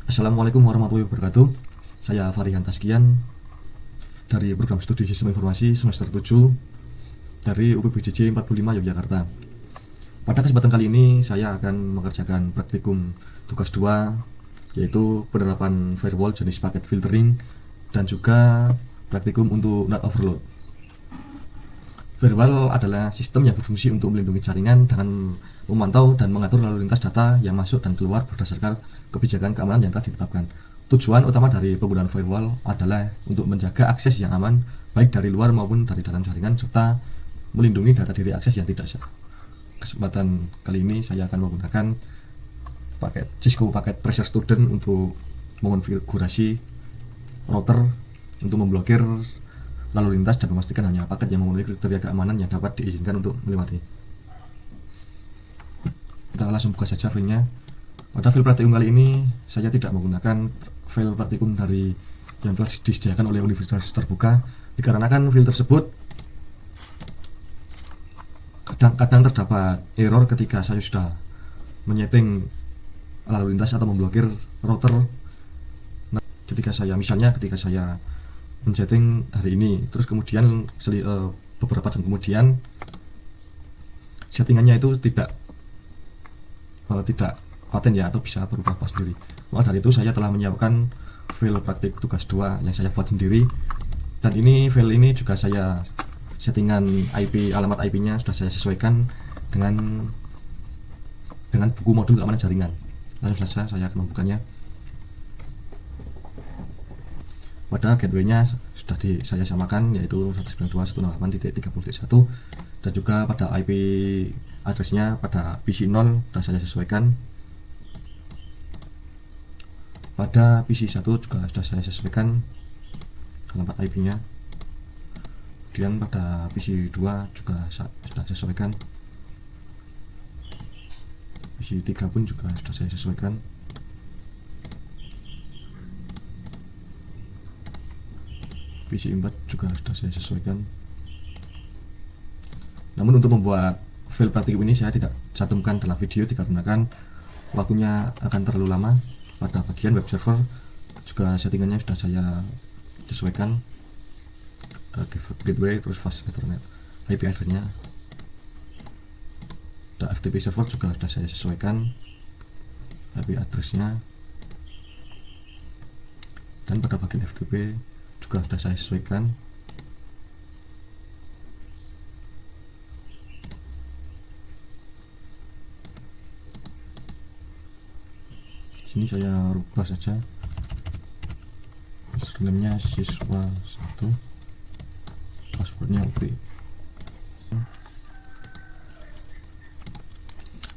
Assalamualaikum warahmatullahi wabarakatuh. Saya Farihan Taskian dari program studi Sistem Informasi semester 7 dari UPBJJ 45 Yogyakarta. Pada kesempatan kali ini saya akan mengerjakan praktikum tugas 2, yaitu penerapan firewall jenis paket filtering dan juga praktikum untuk NAT overload. Firewall adalah sistem yang berfungsi untuk melindungi jaringan dengan memantau dan mengatur lalu lintas data yang masuk dan keluar berdasarkan kebijakan keamanan yang telah ditetapkan. Tujuan utama dari penggunaan firewall adalah untuk menjaga akses yang aman baik dari luar maupun dari dalam jaringan serta melindungi data diri akses yang tidak sah. Kesempatan kali ini saya akan menggunakan Cisco paket Tracer Student untuk mengonfigurasi router untuk memblokir lalu lintas dan memastikan hanya paket yang memenuhi kriteria keamanan yang dapat diizinkan untuk melewati. Kita langsung buka saja filenya. Pada file praktikum kali ini saya tidak menggunakan file praktikum dari yang telah disediakan oleh universitas terbuka, dikarenakan file tersebut kadang-kadang terdapat error ketika saya sudah menyeting lalu lintas atau memblokir router. Nah, ketika saya men-setting hari ini, terus kemudian beberapa jam kemudian settingannya itu tidak paten ya, atau bisa berubah sendiri. Maka dari itu saya telah menyiapkan file praktik tugas 2 yang saya buat sendiri, dan ini file ini juga saya settingan alamat IP-nya sudah saya sesuaikan dengan buku modul keamanan jaringan. Langsung saja saya akan membukanya. Pada gateway-nya sudah saya samakan, yaitu 192.168.30.1, dan juga pada IP address-nya pada PC 0 sudah saya sesuaikan. Pada PC 1 juga sudah saya sesuaikan alamat IP-nya. Kemudian pada PC 2 juga sudah saya sesuaikan. PC 3 pun juga sudah saya sesuaikan. PC 4 juga sudah saya sesuaikan. Namun untuk membuat file praktikum ini saya tidak cantumkan dalam video dikarenakan waktunya akan terlalu lama. Pada bagian web server juga settingannya sudah saya sesuaikan, gateway, terus fast ethernet IP address-nya. FTP server juga sudah saya sesuaikan IP address-nya, dan pada bagian FTP juga sudah saya sesuaikan. Sini saya rubah saja, username-nya siswa 1, passwordnya UP,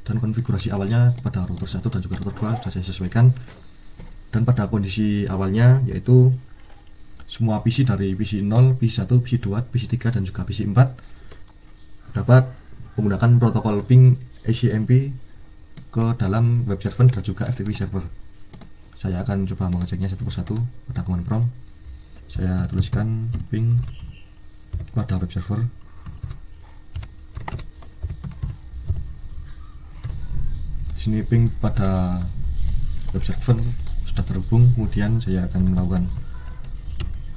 dan konfigurasi awalnya pada router 1 dan juga router 2 sudah saya sesuaikan. Dan pada kondisi awalnya, yaitu semua PC dari PC 0, PC 1, PC 2, PC 3, dan juga PC 4 dapat menggunakan protokol ping ACMP ke dalam web server dan juga FTP server. Saya akan coba mengeceknya satu persatu. Pada command prompt saya tuliskan ping pada web server. Di sini ping pada web server sudah terhubung. Kemudian saya akan melakukan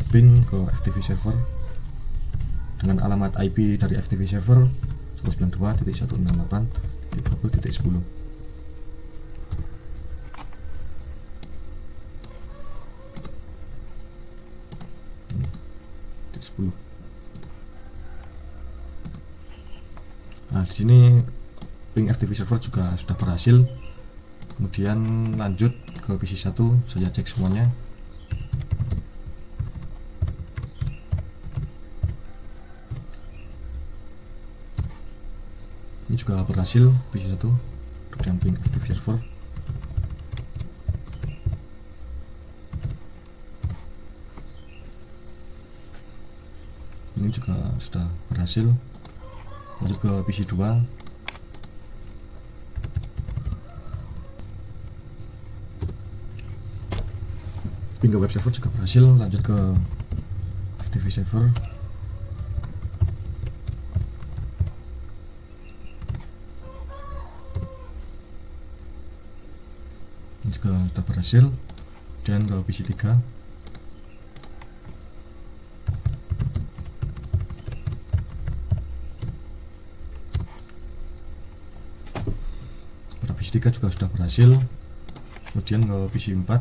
ping ke FTP server dengan alamat IP dari FTP server 192.168.20.10. Nah, di sini ping FTP server juga sudah berhasil. Kemudian lanjut ke PC 1, saya cek semuanya. Ini juga berhasil PC 1, kemudian ping FTP server. Ini juga sudah berhasil. Lanjut ke PC 2. Ping ke web server juga berhasil. Lanjut ke FTP server. Ini juga sudah berhasil. kemudian ke PC 3. Pada PC 3 juga sudah berhasil. Kemudian ke PC 4.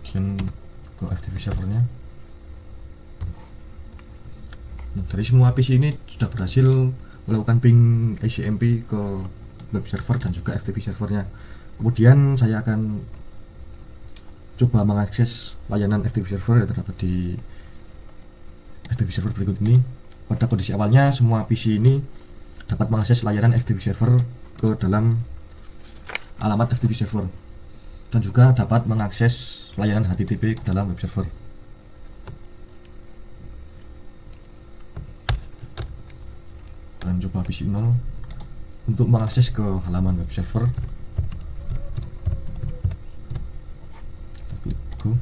Kemudian ke FTP servernya. Nah, dari semua PC ini sudah berhasil melakukan ping ICMP ke web server dan juga FTP servernya. Kemudian saya akan coba mengakses layanan FTP server yang terdapat di FTP server berikut ini. Pada kondisi awalnya semua PC ini dapat mengakses layanan FTP server ke dalam alamat FTP server dan juga dapat mengakses layanan HTTP ke dalam web server. Dan coba PC 0 untuk mengakses ke halaman web server. Kita klik go.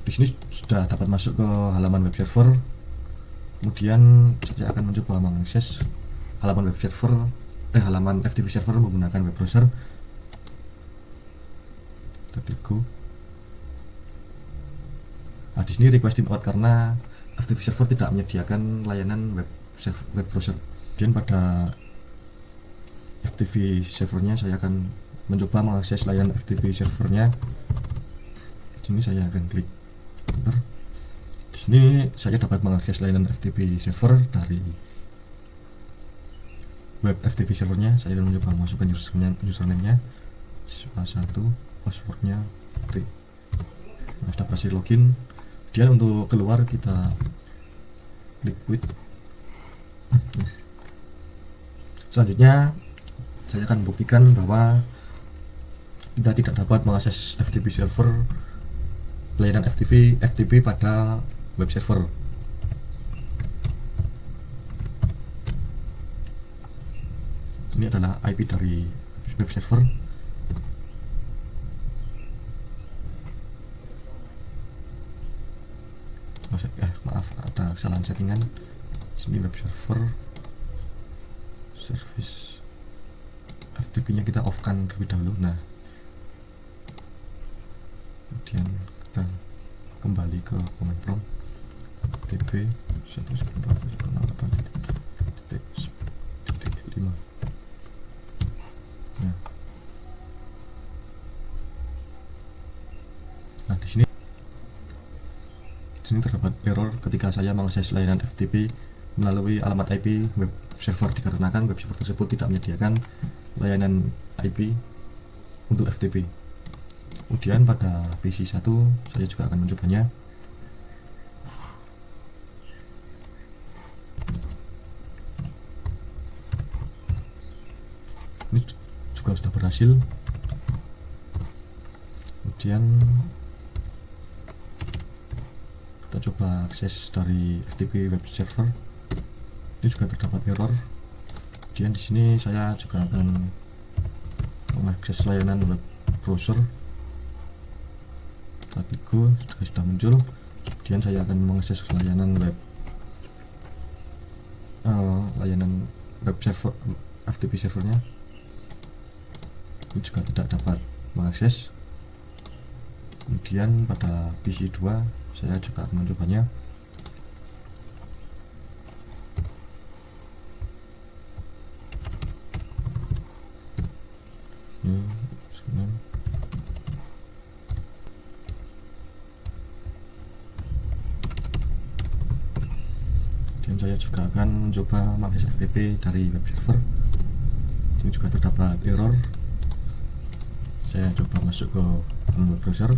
Di sini sudah dapat masuk ke halaman web server. Kemudian saya akan mencoba mengakses halaman web server, halaman FTP server menggunakan web browser. Kita klik go. Nah, di sini requesting out karena FTP server tidak menyediakan layanan web browser. Kemudian pada FTP servernya saya akan mencoba mengakses layanan FTP servernya. Di sini saya akan klik enter. Di sini saya dapat mengakses layanan FTP server dari web FTP servernya. Saya akan mencoba masukkan username-nya, satu, passwordnya T. Nah, sudah berhasil login. Kemudian untuk keluar kita klik quit. Selanjutnya saya akan buktikan bahwa kita tidak dapat mengakses FTP server, layanan FTP pada web server. Ini adalah IP dari web server. Maaf, ada kesalahan settingan. Sini web server service FTP-nya kita off-kan terlebih dahulu. Nah, kemudian kita kembali ke command prompt FTP 192.168.5. Nah, di sini terdapat error ketika saya mengakses layanan FTP melalui alamat IP web server dikarenakan web server tersebut tidak menyediakan layanan IP untuk FTP. Kemudian pada PC 1 saya juga akan mencobanya. Ini juga sudah berhasil. Kemudian kita coba akses dari FTP web server. Ini juga terdapat error. Kemudian di sini saya juga akan mengakses layanan web browser. Kita klik go, juga sudah muncul. Kemudian saya akan mengakses layanan web server FTP servernya. Ini juga tidak dapat mengakses. Kemudian pada PC 2 saya juga akan mencobanya. Dan saya juga akan mencoba mengakses FTP dari web server. Ini juga terdapat error. Saya coba masuk ke web browser.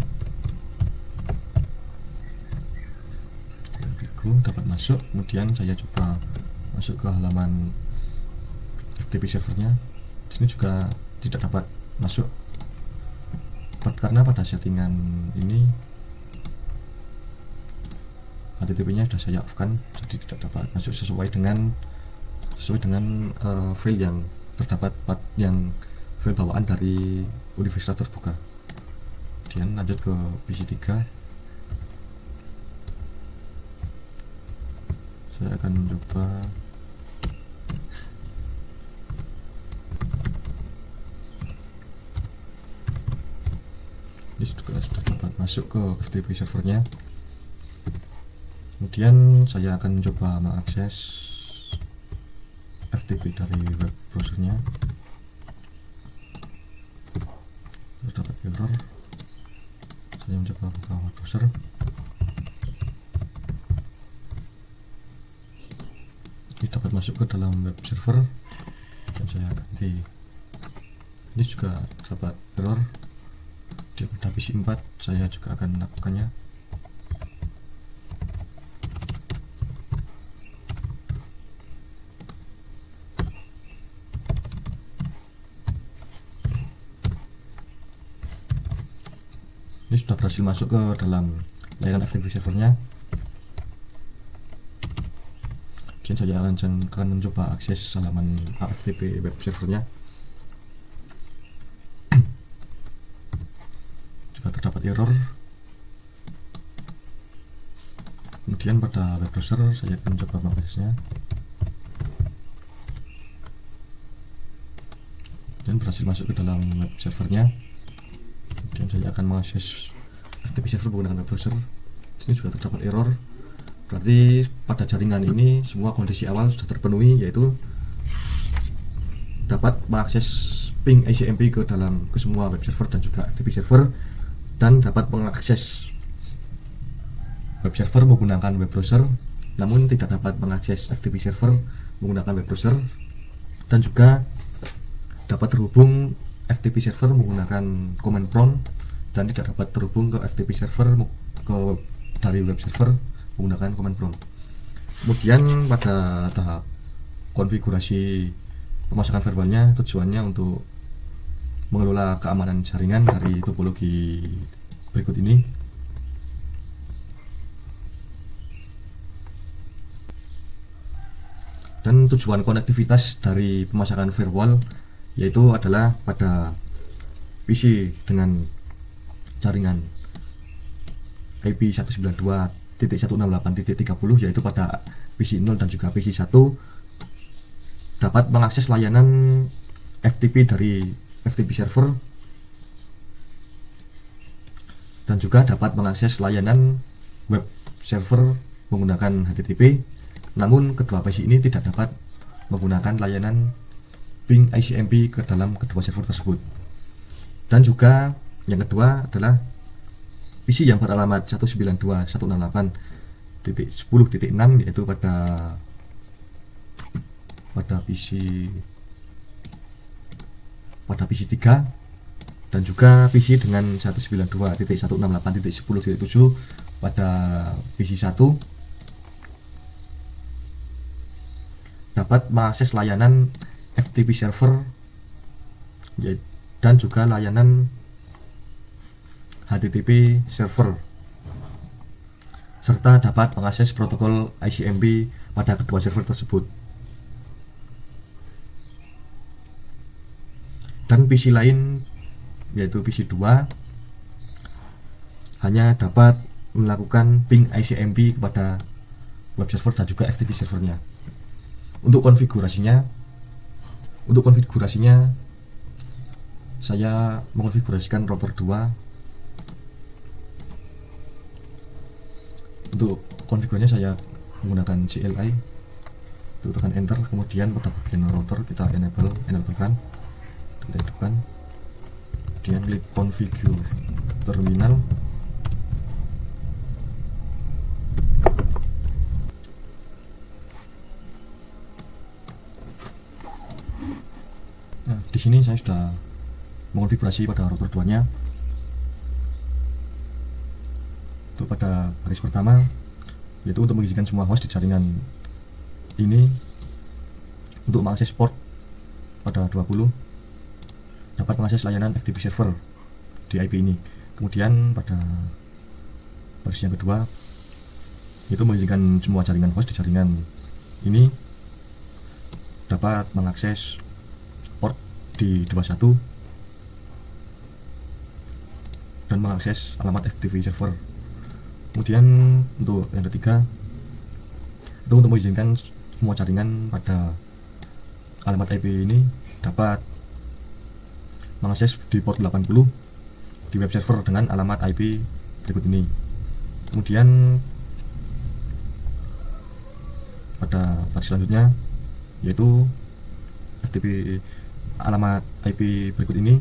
Dapat masuk. Kemudian saya coba masuk ke halaman FTP servernya. Di sini juga tidak dapat masuk karena pada settingan ini HTTP-nya sudah saya off-kan, jadi tidak dapat masuk sesuai dengan file yang terdapat yang file bawaan dari universitas terbuka. Kemudian lanjut ke PC 3. Saya akan mencoba ini juga sudah dapat masuk ke FTP servernya. Kemudian saya akan mencoba mengakses FTP dari web browsernya. Dapat error. Saya mencoba buka web browser. Ini dapat masuk ke dalam web server dan saya ganti. Ini juga dapat error. Di pada PC 4 saya juga akan melakukannya. Ini sudah berhasil masuk ke dalam layanan FTP servernya. Dan saya akan mencoba akses halaman FTP web servernya. Juga terdapat error. Kemudian pada web browser saya akan coba mengaksesnya. Dan berhasil masuk ke dalam web servernya. Kemudian saya akan mengakses FTP server menggunakan web browser. Sini juga terdapat error. Berarti pada jaringan ini semua kondisi awal sudah terpenuhi, yaitu dapat mengakses ping ICMP ke semua web server dan juga FTP server, dan dapat mengakses web server menggunakan web browser, namun tidak dapat mengakses FTP server menggunakan web browser, dan juga dapat terhubung FTP server menggunakan command prompt dan tidak dapat terhubung ke FTP server dari web server menggunakan command prompt. Kemudian pada tahap konfigurasi pemasangan firewallnya, tujuannya untuk mengelola keamanan jaringan dari topologi berikut ini. Dan tujuan konektivitas dari pemasangan firewall yaitu adalah pada PC dengan jaringan IP 192.168.30, yaitu pada PC 0 dan juga PC 1 dapat mengakses layanan FTP dari FTP server dan juga dapat mengakses layanan web server menggunakan HTTP. Namun kedua PC ini tidak dapat menggunakan layanan ping ICMP ke dalam kedua server tersebut. Dan juga yang kedua adalah PC yang beralamat 192.168.10.6, yaitu pada PC 3, dan juga PC dengan 192.168.10.7 pada PC 1 dapat mengakses layanan FTP server dan juga layanan HTTP server, serta dapat mengakses protokol ICMP pada kedua server tersebut. Dan PC lain, yaitu PC 2, hanya dapat melakukan ping ICMP kepada web server dan juga FTP servernya. Untuk konfigurasinya saya mengkonfigurasikan router 2. Untuk konfigurasinya saya menggunakan CLI. Untuk tekan enter, kemudian pada bagian router kita enablekan, kita hidupkan, kemudian klik configure terminal. Nah, di sini saya sudah mengonfigurasi pada router 2-nya. Untuk pada baris pertama, yaitu untuk mengisikan semua host di jaringan ini, untuk mengakses port pada 20 dapat mengakses layanan FTP server di IP ini. Kemudian pada baris yang kedua, itu mengizinkan semua jaringan host di jaringan ini dapat mengakses port di 21 dan mengakses alamat FTP server. Kemudian untuk yang ketiga, Itu untuk mengizinkan semua jaringan pada alamat IP ini dapat mengakses di port 80 di web server dengan alamat IP berikut ini. Kemudian pada versi selanjutnya yaitu FTP alamat IP berikut ini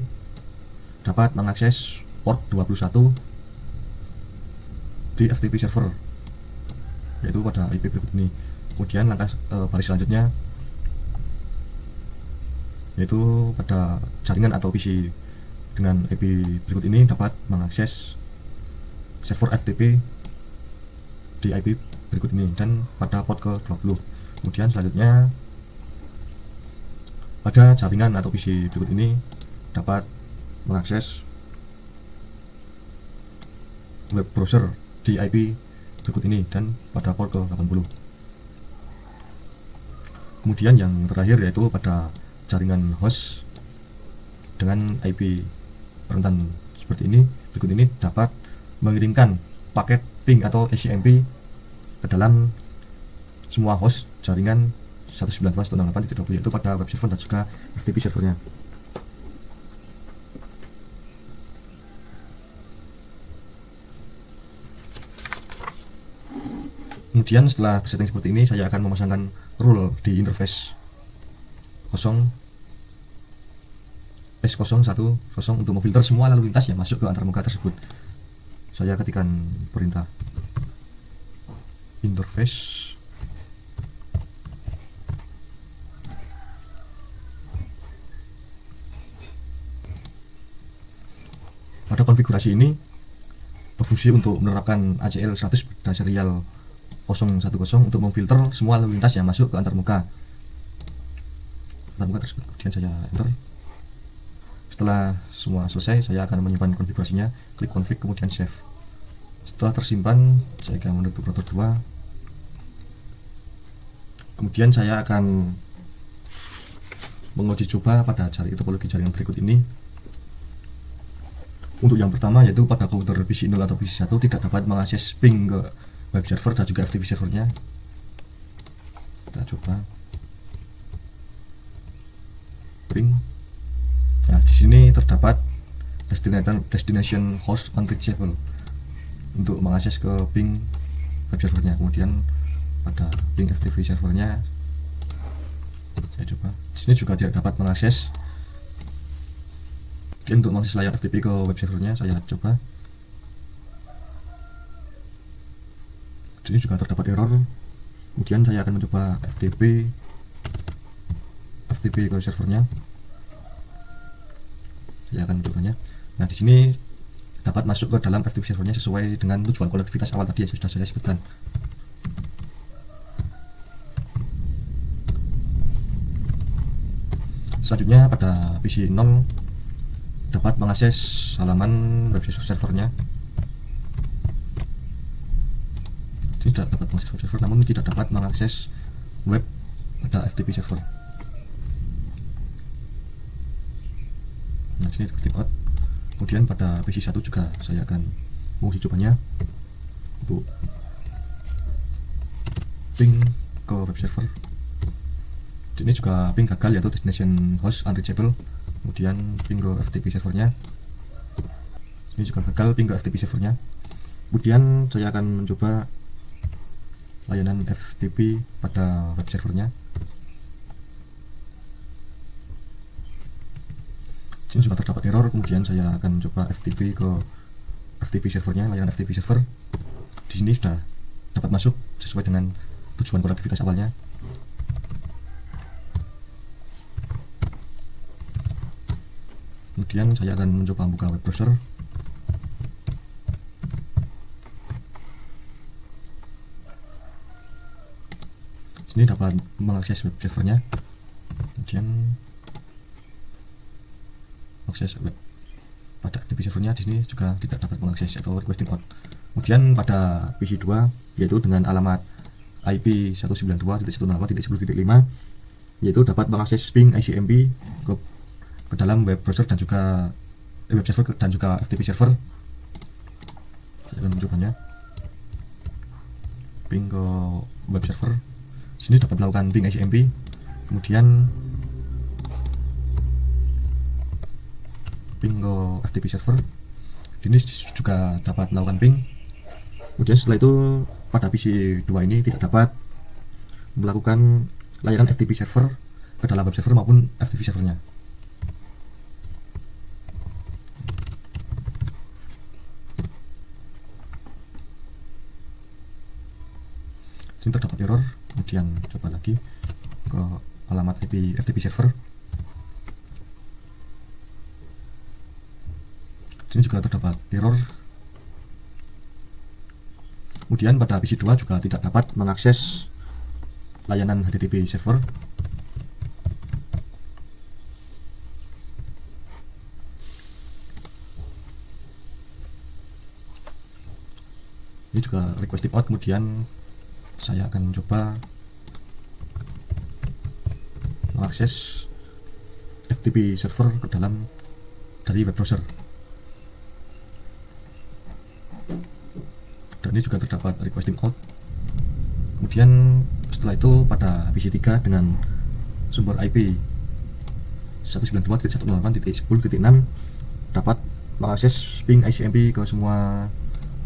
dapat mengakses port 21 di FTP server yaitu pada IP berikut ini. Kemudian langkah baris selanjutnya yaitu pada jaringan atau PC dengan IP berikut ini dapat mengakses server FTP di IP berikut ini dan pada port ke-20. Kemudian selanjutnya pada jaringan atau PC berikut ini dapat mengakses web browser di IP berikut ini dan pada port ke-80. Kemudian yang terakhir yaitu pada jaringan host dengan IP rentan seperti ini berikut ini dapat mengirimkan paket ping atau ACMP ke dalam semua host jaringan 192.168.20 yaitu pada web server dan juga FTP servernya. Kemudian setelah setting seperti ini, saya akan memasangkan rule di interface S010 untuk memfilter semua lalu lintas yang masuk ke antarmuka tersebut. Saya ketikkan perintah interface pada konfigurasi ini berfungsi untuk menerapkan ACL 100 dan serial 010 untuk memfilter semua lalu lintas yang masuk ke antarmuka tersebut. Kemudian saya enter. Setelah semua selesai, saya akan menyimpan konfigurasinya, klik config kemudian save. Setelah tersimpan, saya akan menutup router 2. Kemudian saya akan menguji coba pada topologi jaringan berikut ini. Untuk yang pertama yaitu pada komputer PC 0 atau PC 1 tidak dapat mengakses ping ke web server dan juga FTP servernya. Kita coba ping. Nah, di sini terdapat destination host unreachable untuk mengakses ke ping web servernya. Kemudian pada ping FTP servernya saya coba. Di sini juga tidak dapat mengakses. Dan untuk mengakses layar FTP ke web servernya saya coba. Di sini juga terdapat error. Kemudian saya akan mencoba FTP ke servernya. Saya akan mencobanya. Nah, di sini dapat masuk ke dalam FTP servernya sesuai dengan tujuan konektivitas awal tadi yang sudah saya sebutkan. Selanjutnya pada PC 0 dapat mengakses halaman web servernya. Tidak dapat mengakses web server, namun tidak dapat mengakses web pada FTP server. Nah, sini seperti out. Kemudian pada PC 1 juga saya akan menguji cobanya untuk ping ke web server. Ini juga ping gagal yaitu destination host unreachable. Kemudian ping ke FTP servernya. Ini juga gagal ping ke FTP servernya. Kemudian saya akan mencoba layanan FTP pada web servernya. Ini juga terdapat error. Kemudian saya akan coba FTP ke FTP servernya, layanan FTP server. Di sini sudah dapat masuk sesuai dengan tujuan konektivitas awalnya. Kemudian saya akan mencoba membuka web browser. Sini dapat mengakses web servernya. Kemudian akses web pada FTP servernya di sini juga tidak dapat mengakses atau requesting out. Kemudian pada PC 2 yaitu dengan alamat IP 192.168.10.5 yaitu dapat mengakses ping ICMP ke dalam web browser dan juga web server dan juga FTP server. Saya akan mencobanya ping ke web server. Sini dapat melakukan ping ICMP, kemudian ping ke FTP server. Ini juga dapat melakukan ping. Kemudian setelah itu pada PC 2 ini tidak dapat melakukan layanan FTP server ke dalam web server maupun FTP servernya. Sini terdapat error, kemudian coba lagi ke alamat IP FTP server. Sini juga terdapat error. Kemudian pada PC 2 juga tidak dapat mengakses layanan HTTP server. Ini juga request timeout, kemudian saya akan coba mengakses FTP server ke dalam dari web browser. Dan ini juga terdapat request timeout. Kemudian setelah itu pada PC 3 dengan sumber IP 192.168.10.6 dapat mengakses ping ICMP ke semua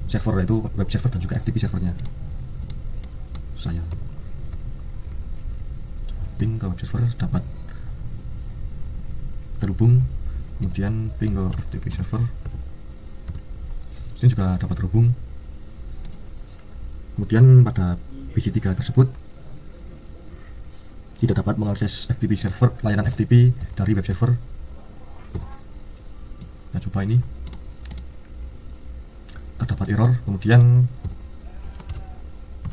server, yaitu web server dan juga FTP servernya. Saya ping ke web server dapat terhubung, kemudian ping ke FTP server, ini juga dapat terhubung. Kemudian pada PC 3 tersebut tidak dapat mengakses FTP server, layanan FTP dari web server. Kita coba ini, terdapat error. Kemudian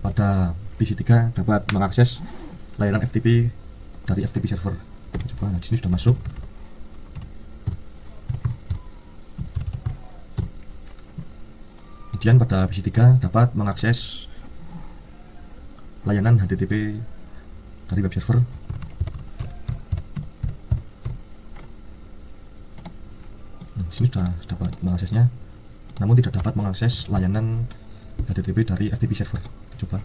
pada PC 3 dapat mengakses layanan FTP dari FTP server. Kita coba, nah di sini sudah masuk. Kemudian pada PC 3 dapat mengakses layanan HTTP dari web server. Nah, di sini sudah dapat mengaksesnya, namun tidak dapat mengakses layanan HTTP dari FTP server. Kita coba.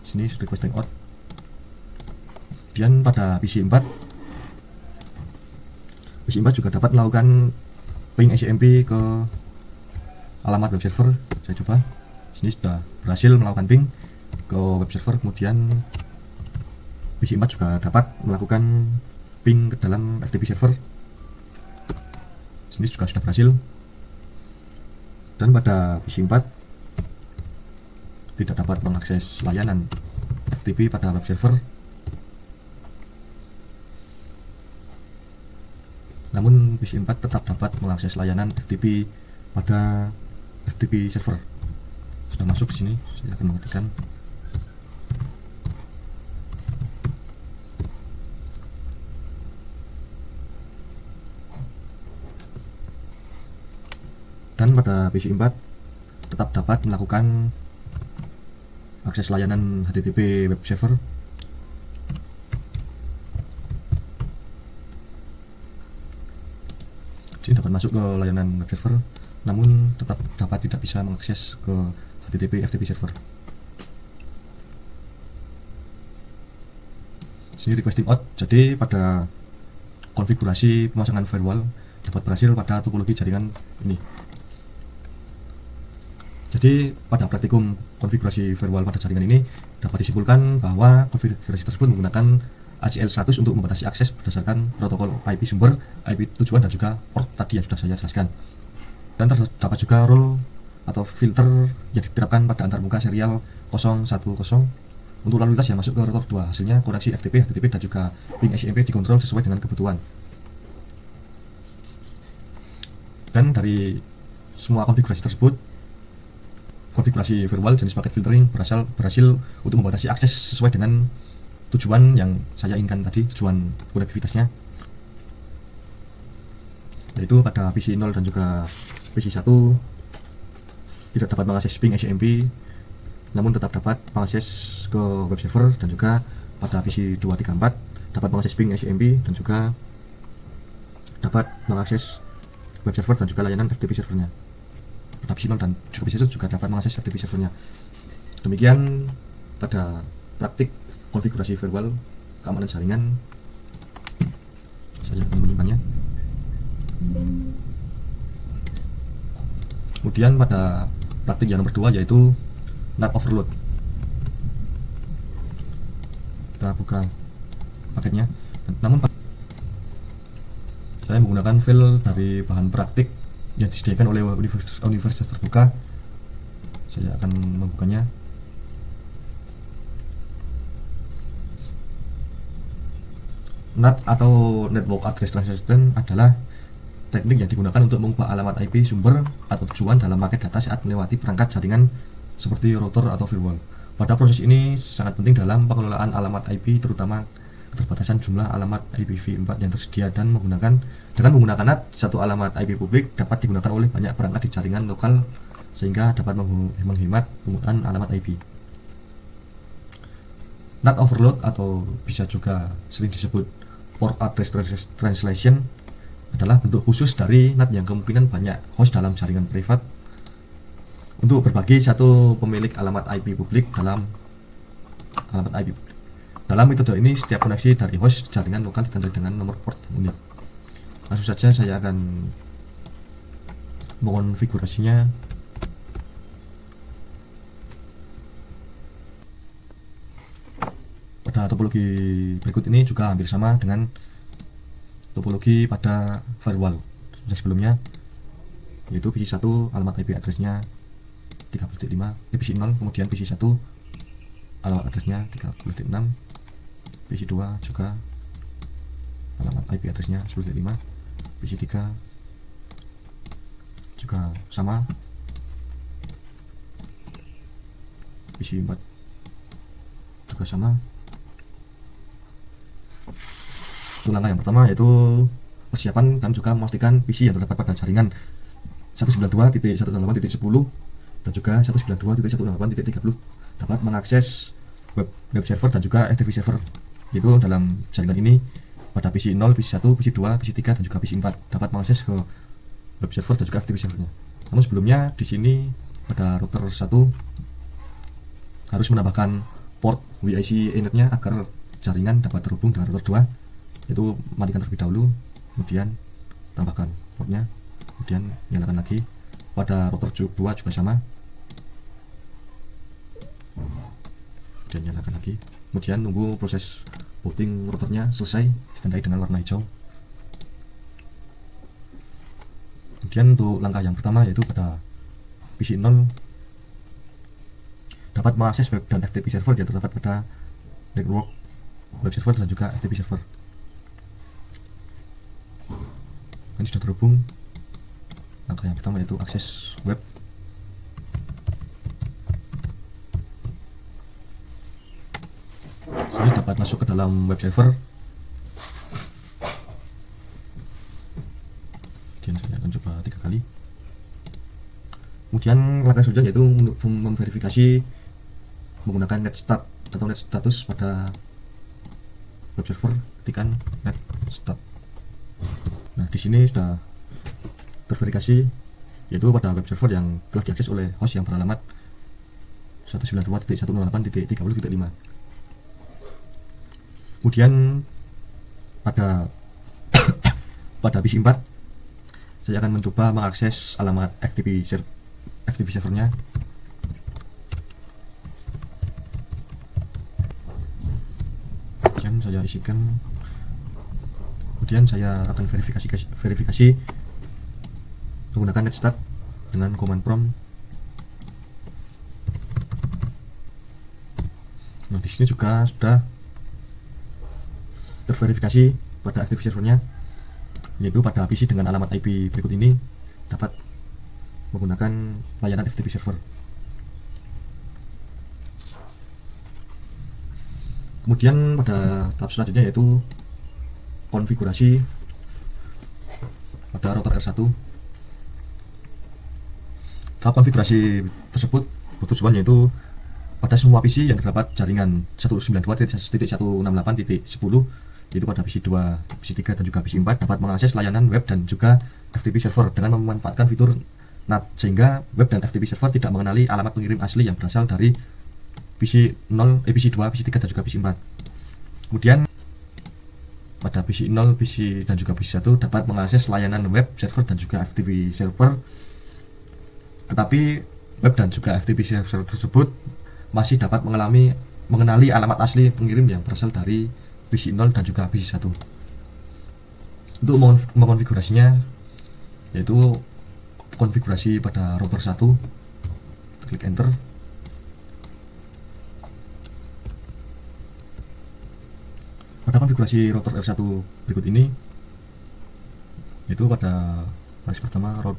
Sini request timeout. Kemudian pada PC 4 juga dapat melakukan ping ICMP ke alamat web server. Saya coba. Sini sudah berhasil melakukan ping ke web server. Kemudian PC 4 juga dapat melakukan ping ke dalam FTP server. Sini juga sudah berhasil. Dan pada PC 4 tidak dapat mengakses layanan FTP pada web server, namun PC 4 tetap dapat mengakses layanan FTP pada FTP server. Sudah masuk di sini, saya akan mengetikkan. Dan pada PC 4 tetap dapat melakukan akses layanan HTTP web server. Sini dapat masuk ke layanan web server, namun tetap tidak bisa mengakses ke HTTP FTP server. Sini request timeout. Jadi pada konfigurasi pemasangan firewall dapat berhasil pada topologi jaringan ini. Jadi pada praktikum konfigurasi firewall pada jaringan ini dapat disimpulkan bahwa konfigurasi tersebut menggunakan ACL 100 untuk membatasi akses berdasarkan protokol IP sumber, IP tujuan, dan juga port tadi yang sudah saya jelaskan. Dan terdapat juga role atau filter yang diterapkan pada antarmuka serial 010 untuk lalu lintas yang masuk ke router 2. Hasilnya koneksi FTP, HTTP, dan juga ping ICMP dikontrol sesuai dengan kebutuhan. Dan dari semua konfigurasi tersebut, konfigurasi firewall jenis paket filtering berhasil untuk membatasi akses sesuai dengan tujuan yang saya inginkan tadi, tujuan konektivitasnya, yaitu pada PC 0 dan juga PC 1 tidak dapat mengakses ping ICMP, namun tetap dapat mengakses ke web server, dan juga pada PC 234 dapat mengakses ping ICMP dan juga dapat mengakses web server dan juga layanan FTP servernya. Pada PC 0 dan juga PC 1 juga dapat mengakses FTP servernya. Demikian pada praktik konfigurasi firewall keamanan jaringan. Saya akan menyimpannya. Kemudian pada praktik yang nomor 2 yaitu NAT overload. Kita buka paketnya. Namun saya menggunakan file dari bahan praktik yang disediakan oleh universitas terbuka. Saya akan membukanya. NAT atau Network Address Translation adalah teknik yang digunakan untuk mengubah alamat IP sumber atau tujuan dalam paket data saat melewati perangkat jaringan seperti router atau firewall. Pada proses ini sangat penting dalam pengelolaan alamat IP, terutama keterbatasan jumlah alamat IPv4 yang tersedia dengan menggunakan NAT, satu alamat IP publik dapat digunakan oleh banyak perangkat di jaringan lokal sehingga dapat menghemat penggunaan alamat IP. NAT overload atau bisa juga sering disebut Port Address Translation adalah bentuk khusus dari NAT yang kemungkinan banyak host dalam jaringan privat untuk berbagi satu pemilik alamat IP publik dalam alamat IP publik. Dalam metode ini, setiap koneksi dari host jaringan lokal ditandai dengan nomor port unik. Langsung saja saya akan mengonfigurasinya. Pada topologi berikut ini juga hampir sama dengan topologi pada firewall sebelumnya, yaitu PC1 alamat IP address-nya 30.5, PC0, kemudian PC1 alamat address-nya 30.6, PC2 juga alamat IP address-nya 10.5, PC3 juga sama, PC4 juga sama. Itu langkah yang pertama, yaitu persiapan dan juga memastikan PC yang terdapat pada jaringan 192.168.10 dan juga 192.168.30 dapat mengakses web server dan juga FTP server. Yaitu dalam jaringan ini pada PC 0, PC 1, PC 2, PC 3 dan juga PC 4 dapat mengakses ke web server dan juga FTP servernya. Namun sebelumnya di sini pada router 1 harus menambahkan port WIC init-nya agar jaringan dapat terhubung dengan router 2, yaitu matikan terlebih dahulu, kemudian tambahkan portnya, kemudian nyalakan lagi. Pada router 2 juga sama, dan nyalakan lagi, kemudian nunggu proses booting routernya selesai, ditandai dengan warna hijau. Kemudian untuk langkah yang pertama, yaitu pada PC 0 dapat mengakses web dan FTP server yang terdapat pada network web server dan juga FTP server. Ini sudah terhubung. Langkah yang pertama yaitu akses web. Saya dapat masuk ke dalam web server. Kemudian saya akan coba 3 kali. Kemudian langkah selanjutnya yaitu memverifikasi menggunakan net start atau net status pada web server. Ketikkan net start. Nah, di sini sudah terverifikasi, yaitu pada web server yang telah diakses oleh host yang beralamat 192.168.30.5. Kemudian pada PC 4 saya akan mencoba mengakses alamat FTP servernya. Kemudian saya isikan. Kemudian saya akan verifikasi menggunakan netstart dengan command prompt. Nah, di sini juga sudah terverifikasi pada FTP servernya, yaitu pada PC dengan alamat IP berikut ini dapat menggunakan layanan FTP server. Kemudian pada tahap selanjutnya yaitu konfigurasi pada router R1. Tahap konfigurasi tersebut bertujuan yaitu pada semua PC yang terdapat jaringan 192.168.10, yaitu pada PC 2, PC 3 dan juga PC 4 dapat mengakses layanan web dan juga FTP server dengan memanfaatkan fitur NAT, sehingga web dan FTP server tidak mengenali alamat pengirim asli yang berasal dari PC 0, PC 2, PC 3 dan juga PC 4. Kemudian pada PC 0, PC dan juga PC 1 dapat mengakses layanan web server dan juga FTP server. Tetapi web dan juga FTP server tersebut masih dapat mengenali alamat asli pengirim yang berasal dari PC 0 dan juga PC 1. Untuk mengonfigurasinya, yaitu konfigurasi pada router 1, klik enter. Pada konfigurasi router R1 berikut ini, yaitu pada baris pertama route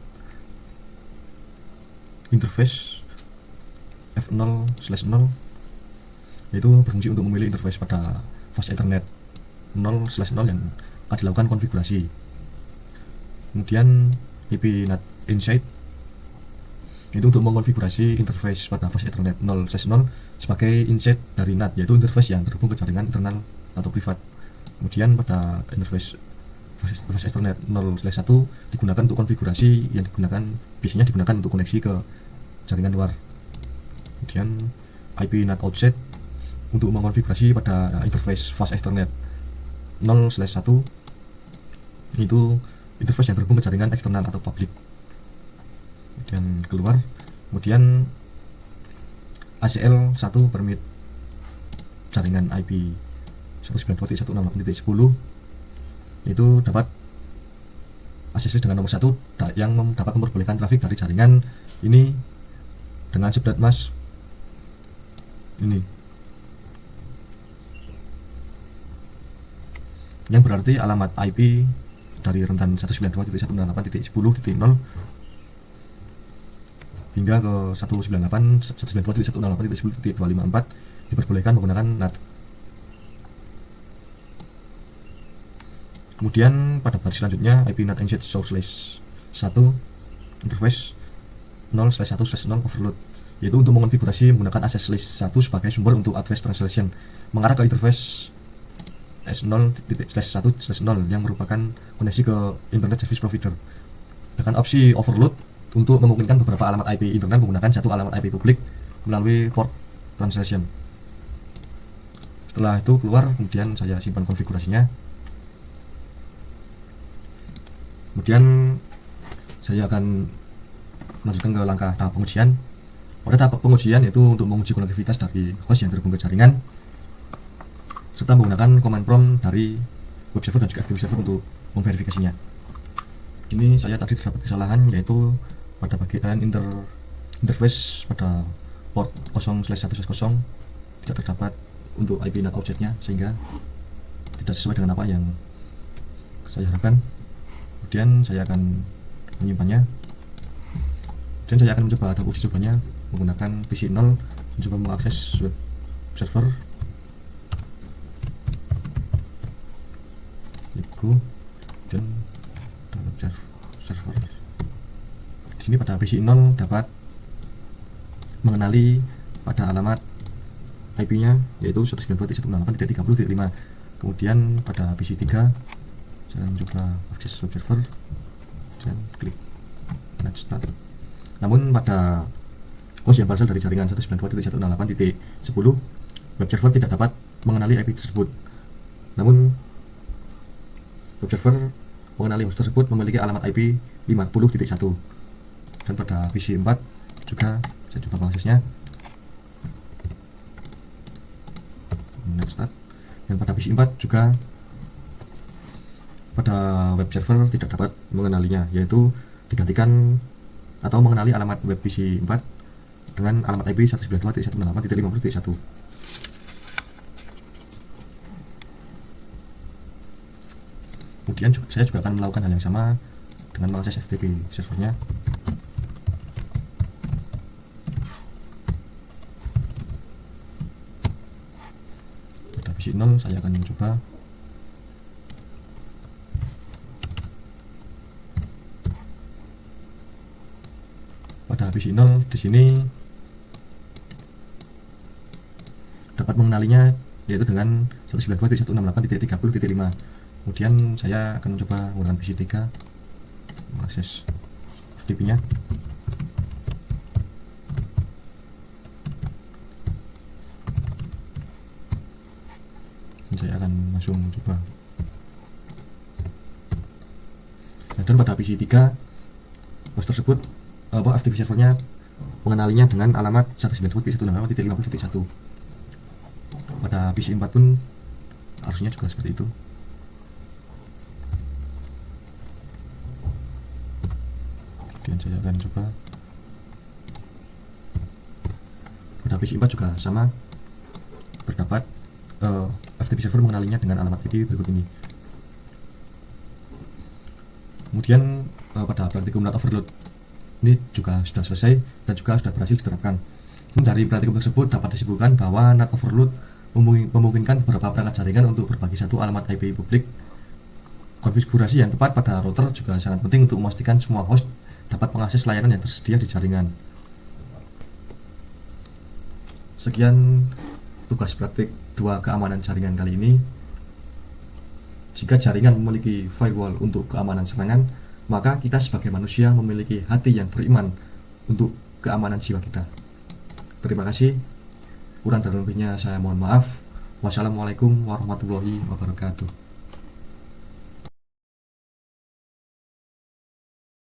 interface F0/0, yaitu berfungsi untuk memilih interface pada fast Ethernet 0/0 yang akan dilakukan konfigurasi. Kemudian IP NAT insight, itu untuk mengonfigurasi interface pada fast Ethernet 0/0 sebagai insight dari NAT, yaitu interface yang terhubung ke jaringan internal atau privat. Kemudian pada interface fast Ethernet 0/1 digunakan untuk konfigurasi yang biasanya digunakan untuk koneksi ke jaringan luar. Kemudian IP NAT offset untuk mengonfigurasi pada interface fast Ethernet 0/1, itu interface yang terhubung ke jaringan eksternal atau public. Kemudian keluar. Kemudian ACL 1 permit jaringan IP 192.168.10, itu dapat akses dengan nomor 1 yang dapat memperbolehkan trafik dari jaringan ini dengan subnet mask ini, yang berarti alamat IP dari rentan 192.168.10.0 hingga ke 192.168.10.254 diperbolehkan menggunakan NAT. Kemudian pada baris selanjutnya IP NAT inset source/1 interface 0/1/0 overload, yaitu untuk mengonfigurasi menggunakan access list 1 sebagai sumber untuk address translation mengarah ke interface S0/1/0 yang merupakan koneksi ke internet service provider, dengan opsi overload untuk memungkinkan beberapa alamat IP internal menggunakan satu alamat IP publik melalui port translation. Setelah itu keluar, kemudian saya simpan konfigurasinya. Kemudian saya akan melanjutkan ke langkah tahap pengujian. Pada tahap pengujian yaitu untuk menguji konektivitas dari host yang terhubung ke jaringan, serta menggunakan command prompt dari web server dan juga FTP server untuk memverifikasinya. Ini saya tadi terdapat kesalahan, yaitu pada bagian interface pada port 0/1/0 tidak terdapat untuk IP NAT objeknya, sehingga tidak sesuai dengan apa yang saya harapkan. Kemudian saya akan menyimpannya, dan saya akan mencoba tahap uji cobanya menggunakan PC 0, mencoba mengakses web server. Go dan web server. Di sini pada PC 0 dapat mengenali pada alamat IP-nya, yaitu 192.168.30.5. Kemudian pada PC 3 saya mencoba akses web server dan klik next start. Namun pada host yang berasal dari jaringan 192.168.10, web server tidak dapat mengenali IP tersebut. Namun web server mengenali host tersebut memiliki alamat IP 50.1. Dan pada PC 4 juga saya coba mengaksesnya. Next start. Dan pada PC 4 juga pada web server tidak dapat mengenalinya, yaitu digantikan atau mengenali alamat web PC 4 dengan alamat IP 192.168.50.1. Kemudian saya juga akan melakukan hal yang sama dengan mengakses FTP servernya. Pada PC 0 saya akan mencoba. Pada PC 0 di sini dapat mengenalinya, yaitu dengan 192.168.30.5. Kemudian saya akan mencoba menggunakan PC 3 mengakses FTP nya. Saya akan langsung coba. Nah, dan pada PC 3 host tersebut FTP servernya mengenalinya dengan alamat 192.168.50.1. Pada PC 4 pun harusnya juga seperti itu. Kemudian saya akan coba. Pada PC 4 juga sama, terdapat FTP server mengenalinya dengan alamat IP berikut ini. Kemudian pada praktikum NAT overload ini juga sudah selesai dan juga sudah berhasil diterapkan. Dari praktikum tersebut dapat disimpulkan bahwa NAT overload memungkinkan beberapa perangkat jaringan untuk berbagi satu alamat IP publik. Konfigurasi yang tepat pada router juga sangat penting untuk memastikan semua host dapat mengakses layanan yang tersedia di jaringan. Sekian tugas praktik 2 keamanan jaringan kali ini. Jika jaringan memiliki firewall untuk keamanan serangan, maka kita sebagai manusia memiliki hati yang beriman untuk keamanan jiwa kita. Terima kasih. Kurang dan lebihnya saya mohon maaf. Wassalamualaikum warahmatullahi wabarakatuh.